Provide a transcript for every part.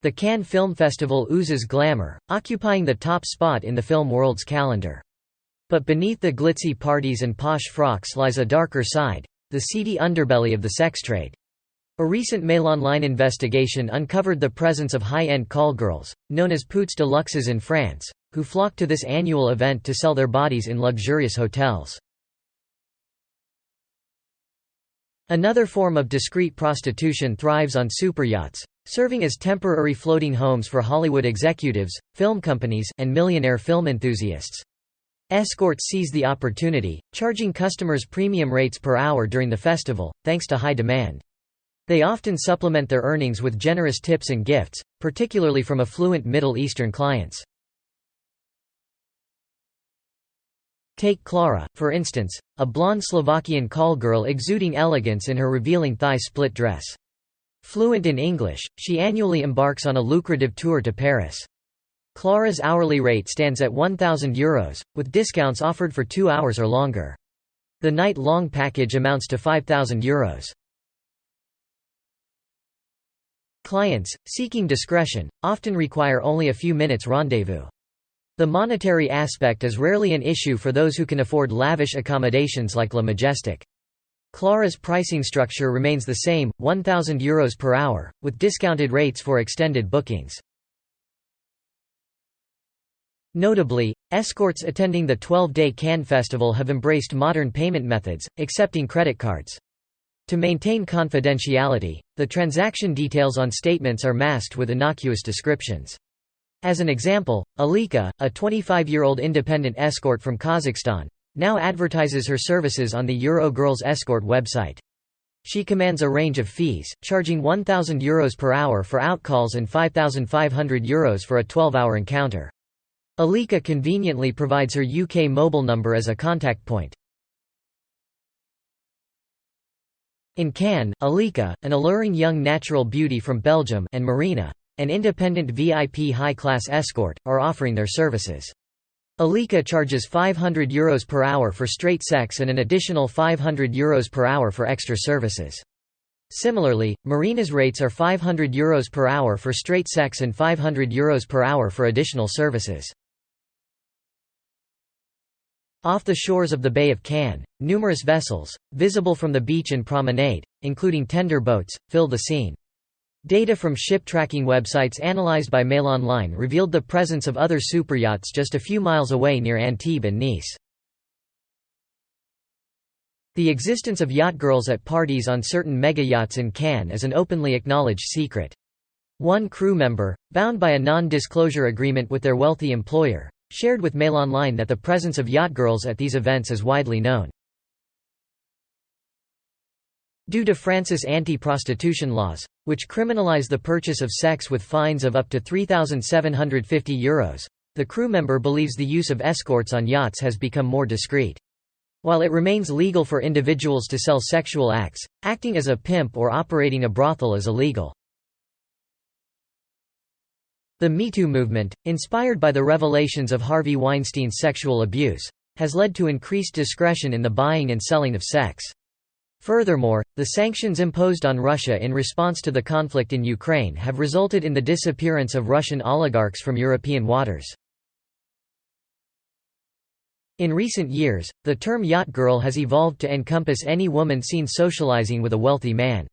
The Cannes Film Festival oozes glamour, occupying the top spot in the film world's calendar. But beneath the glitzy parties and posh frocks lies a darker side, the seedy underbelly of the sex trade. A recent Mail Online investigation uncovered the presence of high-end call girls, known as putes de luxes in France, who flock to this annual event to sell their bodies in luxurious hotels. Another form of discreet prostitution thrives on superyachts, serving as temporary floating homes for Hollywood executives, film companies, and millionaire film enthusiasts. Escorts seize the opportunity, charging customers premium rates per hour during the festival, thanks to high demand. They often supplement their earnings with generous tips and gifts, particularly from affluent Middle Eastern clients. Take Klara, for instance, a blonde Slovakian call girl exuding elegance in her revealing thigh-split dress. Fluent in English, she annually embarks on a lucrative tour to Paris. Klara's hourly rate stands at €1,000, with discounts offered for 2 hours or longer. The night-long package amounts to €5,000. Clients, seeking discretion, often require only a few minutes rendezvous. The monetary aspect is rarely an issue for those who can afford lavish accommodations like Le Majestic. Klara's pricing structure remains the same, €1,000 per hour, with discounted rates for extended bookings. Notably, escorts attending the 12-day Cannes Festival have embraced modern payment methods, accepting credit cards. To maintain confidentiality, the transaction details on statements are masked with innocuous descriptions. As an example, Alika, a 25-year-old independent escort from Kazakhstan, now advertises her services on the Eurogirls Escort website. She commands a range of fees, charging €1,000 per hour for outcalls and €5,500 for a 12-hour encounter. Alika conveniently provides her UK mobile number as a contact point. In Cannes, Alika, an alluring young natural beauty from Belgium, and Marina, an independent VIP high-class escort, are offering their services. Alika charges €500 per hour for straight sex and an additional €500 per hour for extra services. Similarly, Marina's rates are €500 per hour for straight sex and €500 per hour for additional services. Off the shores of the Bay of Cannes, numerous vessels, visible from the beach and promenade, including tender boats, fill the scene. Data from ship tracking websites analyzed by Mail Online revealed the presence of other superyachts just a few miles away near Antibes and Nice. The existence of yacht girls at parties on certain mega-yachts in Cannes is an openly acknowledged secret. One crew member, bound by a non-disclosure agreement with their wealthy employer, shared with Mail Online that the presence of yacht girls at these events is widely known. Due to France's anti-prostitution laws, which criminalize the purchase of sex with fines of up to €3,750, the crew member believes the use of escorts on yachts has become more discreet. While it remains legal for individuals to sell sexual acts, acting as a pimp or operating a brothel is illegal. The Me Too movement, inspired by the revelations of Harvey Weinstein's sexual abuse, has led to increased discretion in the buying and selling of sex. Furthermore, the sanctions imposed on Russia in response to the conflict in Ukraine have resulted in the disappearance of Russian oligarchs from European waters. In recent years, the term yacht girl has evolved to encompass any woman seen socializing with a wealthy man.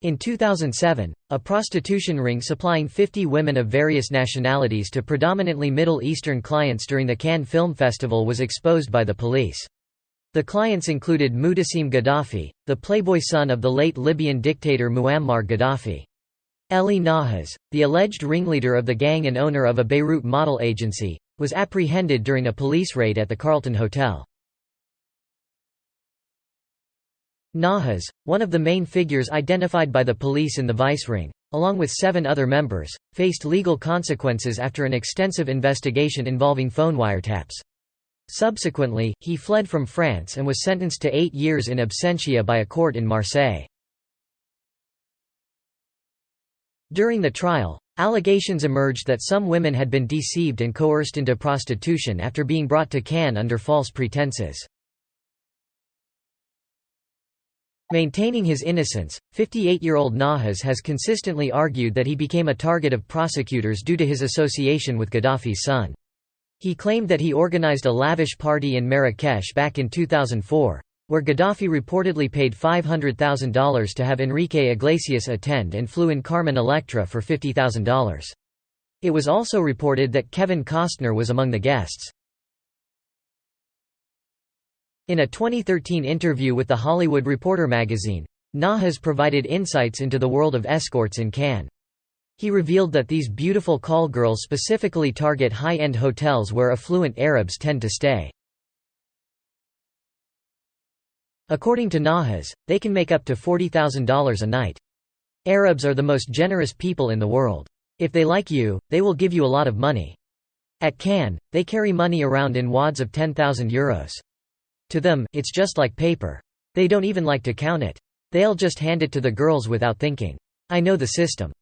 In 2007, a prostitution ring supplying 50 women of various nationalities to predominantly Middle Eastern clients during the Cannes Film Festival was exposed by the police. The clients included Mutassim Gaddafi, the playboy son of the late Libyan dictator Muammar Gaddafi. Elie Nahas, the alleged ringleader of the gang and owner of a Beirut model agency, was apprehended during a police raid at the Carlton Hotel. Nahas, one of the main figures identified by the police in the vice ring, along with 7 other members, faced legal consequences after an extensive investigation involving phone wiretaps. Subsequently, he fled from France and was sentenced to 8 years in absentia by a court in Marseille. During the trial, allegations emerged that some women had been deceived and coerced into prostitution after being brought to Cannes under false pretenses. Maintaining his innocence, 58-year-old Nahas has consistently argued that he became a target of prosecutors due to his association with Gaddafi's son. He claimed that he organized a lavish party in Marrakesh back in 2004, where Gaddafi reportedly paid $500,000 to have Enrique Iglesias attend and flew in Carmen Electra for $50,000. It was also reported that Kevin Costner was among the guests. In a 2013 interview with The Hollywood Reporter magazine, Nahas provided insights into the world of escorts in Cannes. He revealed that these beautiful call girls specifically target high-end hotels where affluent Arabs tend to stay. According to Nahas, they can make up to $40,000 a night. Arabs are the most generous people in the world. If they like you, they will give you a lot of money. At Cannes, they carry money around in wads of €10,000. To them, it's just like paper. They don't even like to count it. They'll just hand it to the girls without thinking. I know the system.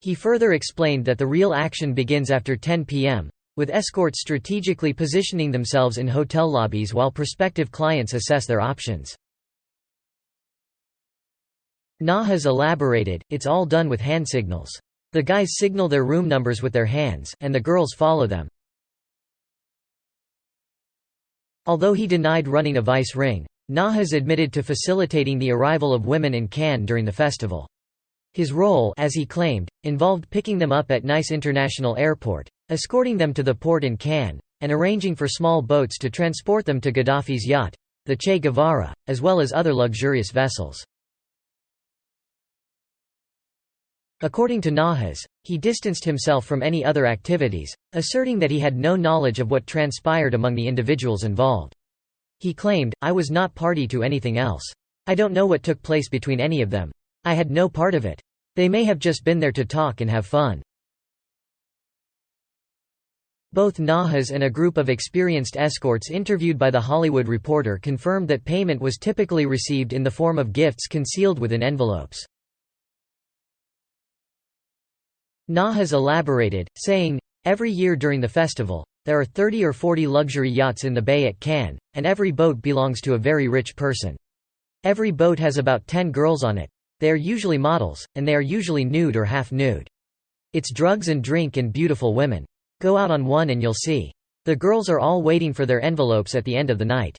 He further explained that the real action begins after 10 p.m., with escorts strategically positioning themselves in hotel lobbies while prospective clients assess their options. Nahas elaborated, it's all done with hand signals. The guys signal their room numbers with their hands, and the girls follow them. Although he denied running a vice ring, Nahas admitted to facilitating the arrival of women in Cannes during the festival. His role, as he claimed, involved picking them up at Nice International Airport, escorting them to the port in Cannes, and arranging for small boats to transport them to Gaddafi's yacht, the Che Guevara, as well as other luxurious vessels. According to Nahas, he distanced himself from any other activities, asserting that he had no knowledge of what transpired among the individuals involved. He claimed, I was not party to anything else. I don't know what took place between any of them. I had no part of it. They may have just been there to talk and have fun. Both Nahas and a group of experienced escorts interviewed by The Hollywood Reporter confirmed that payment was typically received in the form of gifts concealed within envelopes. Nahas elaborated, saying, every year during the festival, there are 30 or 40 luxury yachts in the bay at Cannes, and every boat belongs to a very rich person. Every boat has about 10 girls on it. They are usually models, and they are usually nude or half-nude. It's drugs and drink and beautiful women. Go out on one and you'll see. The girls are all waiting for their envelopes at the end of the night.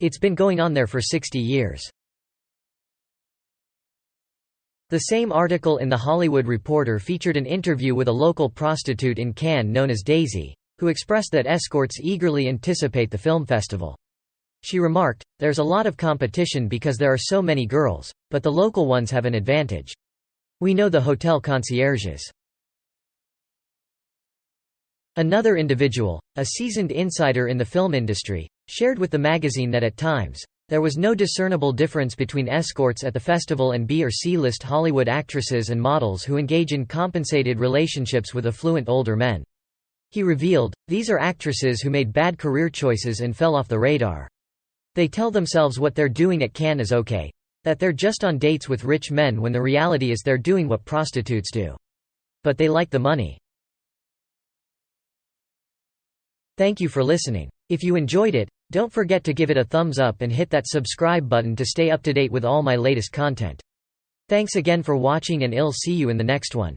It's been going on there for 60 years. The same article in The Hollywood Reporter featured an interview with a local prostitute in Cannes known as Daisy, who expressed that escorts eagerly anticipate the film festival. She remarked, there's a lot of competition because there are so many girls, but the local ones have an advantage. We know the hotel concierges. Another individual, a seasoned insider in the film industry, shared with the magazine that at times, there was no discernible difference between escorts at the festival and B or C-list Hollywood actresses and models who engage in compensated relationships with affluent older men. He revealed, these are actresses who made bad career choices and fell off the radar. They tell themselves what they're doing at Cannes is okay. That they're just on dates with rich men when the reality is they're doing what prostitutes do. But they like the money. Thank you for listening. If you enjoyed it, don't forget to give it a thumbs up and hit that subscribe button to stay up to date with all my latest content. Thanks again for watching and I'll see you in the next one.